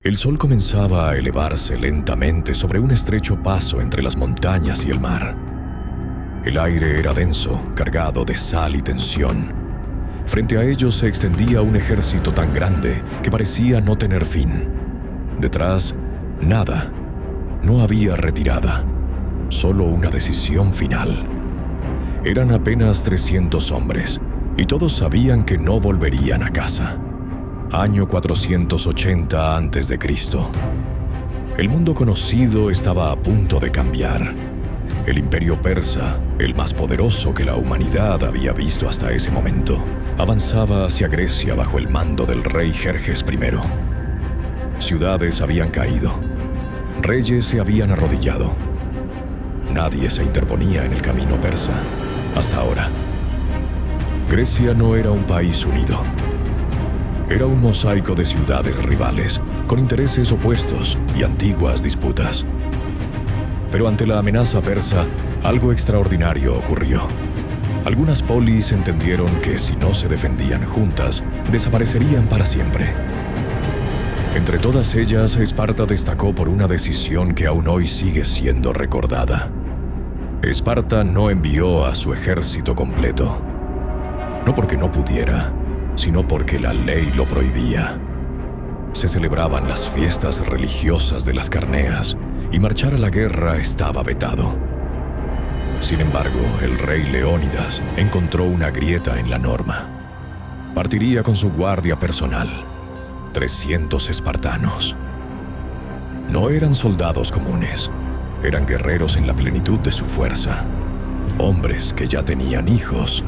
El sol comenzaba a elevarse lentamente sobre un estrecho paso entre las montañas y el mar. El aire era denso, cargado de sal y tensión. Frente a ellos se extendía un ejército tan grande que parecía no tener fin. Detrás, nada. No había retirada, solo una decisión final. Eran apenas 300 hombres, y todos sabían que no volverían a casa. Año 480 a.C. El mundo conocido estaba a punto de cambiar. El imperio persa, el más poderoso que la humanidad había visto hasta ese momento, avanzaba hacia Grecia bajo el mando del rey Jerjes I. Ciudades habían caído. Reyes se habían arrodillado. Nadie se interponía en el camino persa, hasta ahora. Grecia no era un país unido. Era un mosaico de ciudades rivales, con intereses opuestos y antiguas disputas. Pero ante la amenaza persa, algo extraordinario ocurrió. Algunas polis entendieron que si no se defendían juntas, desaparecerían para siempre. Entre todas ellas, Esparta destacó por una decisión que aún hoy sigue siendo recordada. Esparta no envió a su ejército completo. No porque no pudiera, sino porque la ley lo prohibía. Se celebraban las fiestas religiosas de las Carneas y marchar a la guerra estaba vetado. Sin embargo, el rey Leónidas encontró una grieta en la norma. Partiría con su guardia personal, 300 espartanos. No eran soldados comunes, eran guerreros en la plenitud de su fuerza, hombres que ya tenían hijos,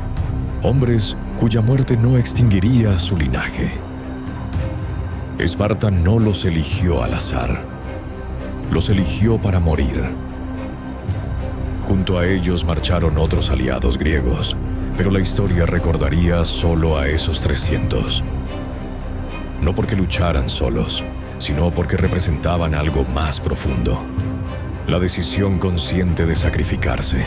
hombres cuya muerte no extinguiría su linaje. Esparta no los eligió al azar, los eligió para morir. Junto a ellos marcharon otros aliados griegos, pero la historia recordaría solo a esos 300. No porque lucharan solos, sino porque representaban algo más profundo: la decisión consciente de sacrificarse.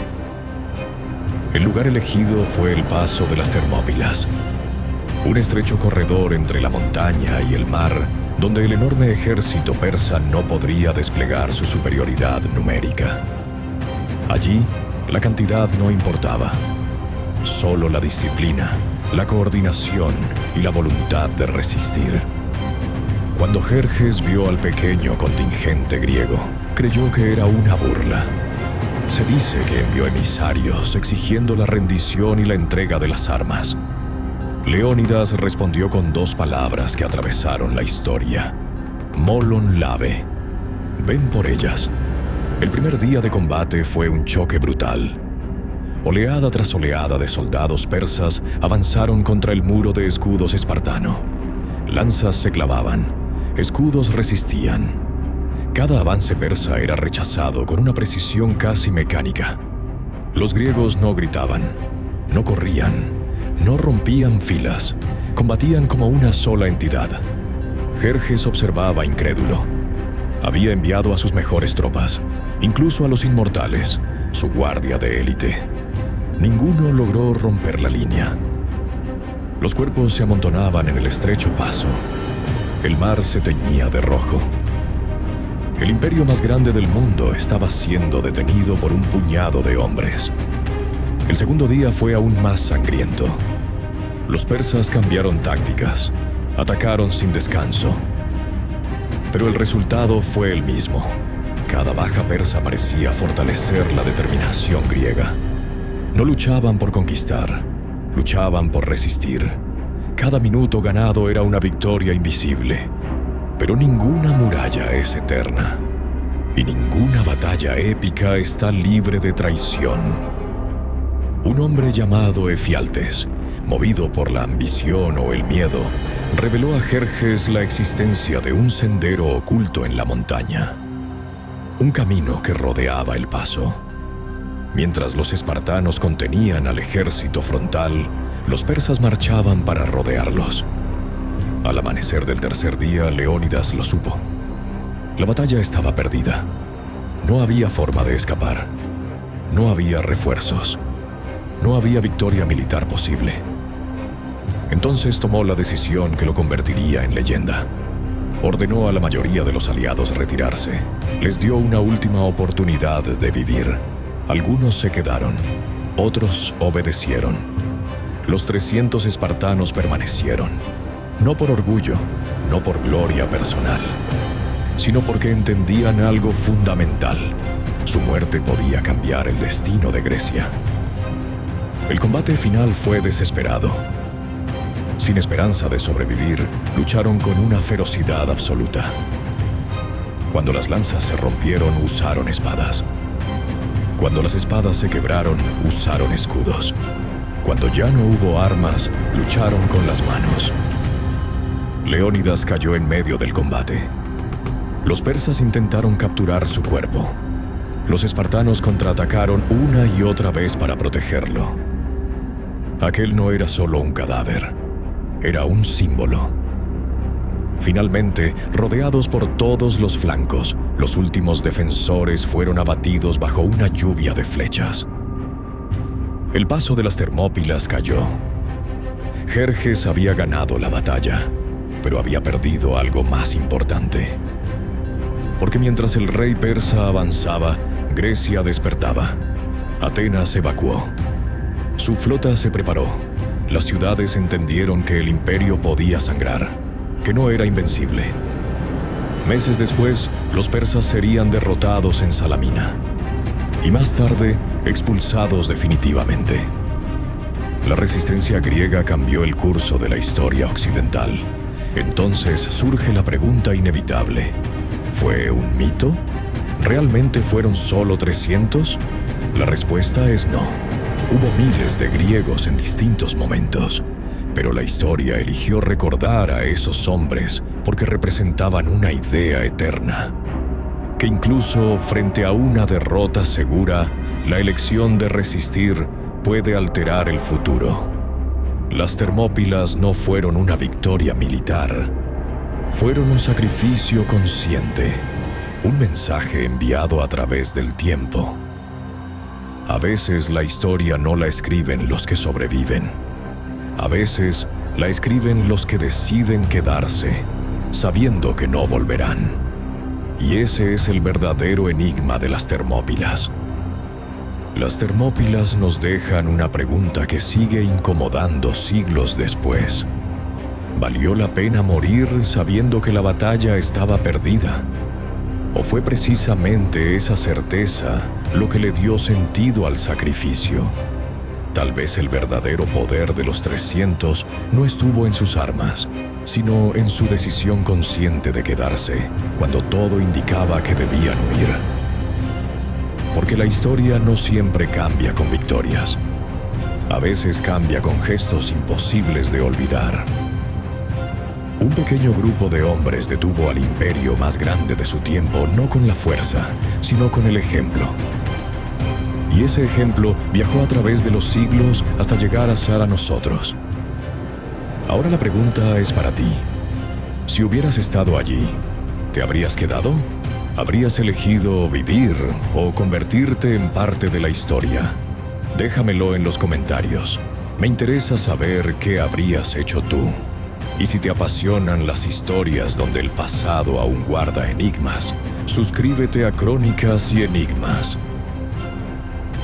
El lugar elegido fue el paso de las Termópilas, un estrecho corredor entre la montaña y el mar, donde el enorme ejército persa no podría desplegar su superioridad numérica. Allí, la cantidad no importaba, solo la disciplina, la coordinación y la voluntad de resistir. Cuando Jerjes vio al pequeño contingente griego, creyó que era una burla. Se dice que envió emisarios exigiendo la rendición y la entrega de las armas. Leónidas respondió con 2 palabras que atravesaron la historia: molon lave. Ven por ellas. El primer día de combate fue un choque brutal. Oleada tras oleada de soldados persas avanzaron contra el muro de escudos espartano. Lanzas se clavaban, escudos resistían. Cada avance persa era rechazado con una precisión casi mecánica. Los griegos no gritaban, no corrían, no rompían filas, combatían como una sola entidad. Jerjes observaba incrédulo. Había enviado a sus mejores tropas, incluso a los inmortales, su guardia de élite. Ninguno logró romper la línea. Los cuerpos se amontonaban en el estrecho paso. El mar se teñía de rojo. El imperio más grande del mundo estaba siendo detenido por un puñado de hombres. El segundo día fue aún más sangriento. Los persas cambiaron tácticas, atacaron sin descanso. Pero el resultado fue el mismo. Cada baja persa parecía fortalecer la determinación griega. No luchaban por conquistar, luchaban por resistir. Cada minuto ganado era una victoria invisible. Pero ninguna muralla es eterna, y ninguna batalla épica está libre de traición. Un hombre llamado Efialtes, movido por la ambición o el miedo, reveló a Jerjes la existencia de un sendero oculto en la montaña, un camino que rodeaba el paso. Mientras los espartanos contenían al ejército frontal, los persas marchaban para rodearlos. Al amanecer del tercer día, Leónidas lo supo. La batalla estaba perdida. No había forma de escapar. No había refuerzos. No había victoria militar posible. Entonces tomó la decisión que lo convertiría en leyenda. ordenó a la mayoría de los aliados retirarse. Les dio una última oportunidad de vivir. Algunos se quedaron, otros obedecieron. Los 300 espartanos permanecieron, no por orgullo, no por gloria personal, sino porque entendían algo fundamental. Su muerte podía cambiar el destino de Grecia. El combate final fue desesperado. Sin esperanza de sobrevivir, lucharon con una ferocidad absoluta. Cuando las lanzas se rompieron, usaron espadas. Cuando las espadas se quebraron, usaron escudos. Cuando ya no hubo armas, lucharon con las manos. Leónidas cayó en medio del combate. Los persas intentaron capturar su cuerpo. Los espartanos contraatacaron una y otra vez para protegerlo. Aquel no era solo un cadáver, era un símbolo. Finalmente, rodeados por todos los flancos, los últimos defensores fueron abatidos bajo una lluvia de flechas. El paso de las Termópilas cayó. Jerjes había ganado la batalla, pero había perdido algo más importante. Porque mientras el rey persa avanzaba, Grecia despertaba. Atenas evacuó. Su flota se preparó. Las ciudades entendieron que el imperio podía sangrar, que no era invencible. Meses después, los persas serían derrotados en Salamina y más tarde expulsados definitivamente. La resistencia griega cambió el curso de la historia occidental. Entonces surge la pregunta inevitable: ¿fue un mito? ¿Realmente fueron solo 300? La respuesta es no. Hubo miles de griegos en distintos momentos, pero la historia eligió recordar a esos hombres porque representaban una idea eterna. Que incluso frente a una derrota segura, la elección de resistir puede alterar el futuro. Las Termópilas no fueron una victoria militar. Fueron un sacrificio consciente, un mensaje enviado a través del tiempo. A veces la historia no la escriben los que sobreviven. A veces la escriben los que deciden quedarse, sabiendo que no volverán. Y ese es el verdadero enigma de las Termópilas. Las Termópilas nos dejan una pregunta que sigue incomodando siglos después. ¿Valió la pena morir sabiendo que la batalla estaba perdida? ¿O fue precisamente esa certeza lo que le dio sentido al sacrificio? Tal vez el verdadero poder de los 300 no estuvo en sus armas, sino en su decisión consciente de quedarse cuando todo indicaba que debían huir. Porque la historia no siempre cambia con victorias. A veces cambia con gestos imposibles de olvidar. Un pequeño grupo de hombres detuvo al imperio más grande de su tiempo no con la fuerza, sino con el ejemplo. Y ese ejemplo viajó a través de los siglos hasta llegar a ser a nosotros. Ahora la pregunta es para ti. Si hubieras estado allí, ¿te habrías quedado? ¿Habrías elegido vivir o convertirte en parte de la historia? Déjamelo en los comentarios. Me interesa saber qué habrías hecho tú. Y si te apasionan las historias donde el pasado aún guarda enigmas, suscríbete a Crónicas y Enigmas.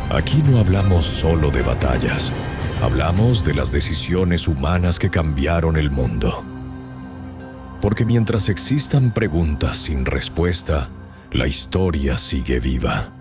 Aquí no hablamos solo de batallas, hablamos de las decisiones humanas que cambiaron el mundo. Porque mientras existan preguntas sin respuesta, la historia sigue viva.